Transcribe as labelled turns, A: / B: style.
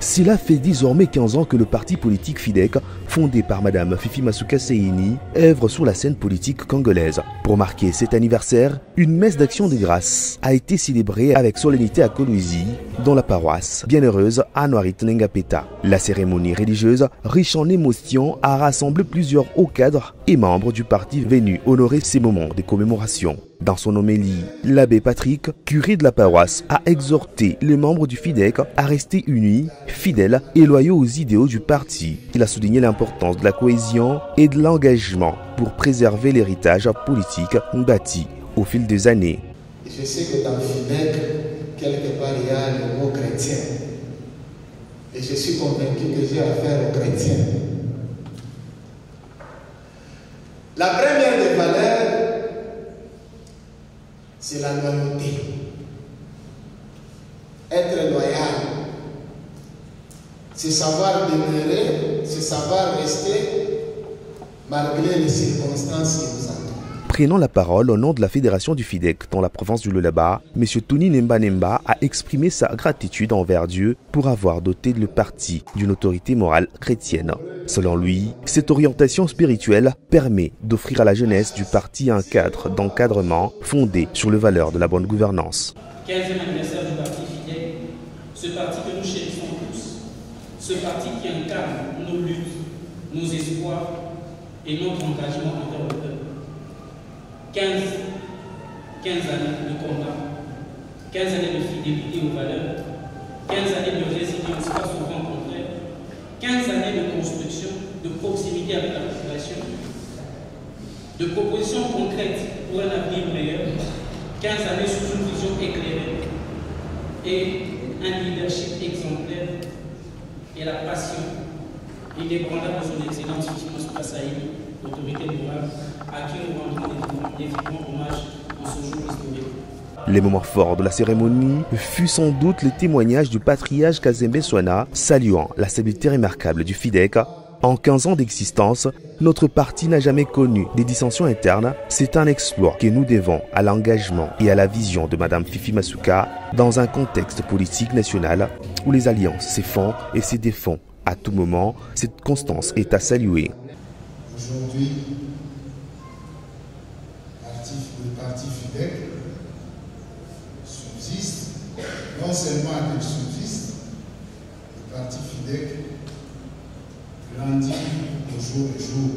A: Cela fait désormais 15 ans que le parti politique FIDEC, fondé par Madame Fifi Masuka Seyini, œuvre sur la scène politique congolaise. Pour marquer cet anniversaire, une messe d'action de grâce a été célébrée avec solennité à Kolwezi, dans la paroisse bienheureuse Anwarit Nengapeta. La cérémonie religieuse, riche en émotions, a rassemblé plusieurs hauts cadres et membres du parti venus honorer ces moments de commémoration. Dans son homélie, l'abbé Patrick, curé de la paroisse, a exhorté les membres du FIDEC à rester unis, fidèles et loyaux aux idéaux du parti. Il a souligné l'importance de la cohésion et de l'engagement pour préserver l'héritage politique bâti au fil des années.
B: Je sais que dans le FIDEC, quelque part, il y a le mot chrétien. Et je suis convaincu que j'ai affaire aux chrétiens. La première des valeurs, c'est la loyauté. Être loyal, c'est savoir demeurer, c'est savoir rester malgré les circonstances qui nous entourent.
A: Prenant la parole au nom de la fédération du FIDEC dans la province du Lualaba, M. Tony Nemba Nemba a exprimé sa gratitude envers Dieu pour avoir doté le parti d'une autorité morale chrétienne. Selon lui, cette orientation spirituelle permet d'offrir à la jeunesse du parti un cadre d'encadrement fondé sur les valeurs de la bonne gouvernance.
C: 15e anniversaire du parti FIDEC, ce parti que nous chérissons tous, ce parti qui incarne nos luttes, nos espoirs et notre engagement envers le peuple. 15 années de combat, 15 années de fidélité aux valeurs, 15 années de résilience face aux vents contraires, 15 années de construction, de proximité avec la population, de propositions concrètes pour un avenir meilleur, 15 années sous une vision éclairée et un leadership exemplaire et la passion inébranlable de son excellence Fifi Masuka Seyini, autorité morale, à qui nous rendons définitivement hommage en ce jour historique.
A: Les moments forts de la cérémonie fut sans doute le témoignage du patriarche Kazembe Swana saluant la stabilité remarquable du FIDEC. En 15 ans d'existence, notre parti n'a jamais connu des dissensions internes. C'est un exploit que nous devons à l'engagement et à la vision de Madame Fifi Masuka dans un contexte politique national où les alliances se font et se défont. À tout moment, cette constance est à saluer.
B: Aujourd'hui, le parti FIDEC subsiste, non seulement qu'il subsiste, le parti FIDEC grandit au jour le jour.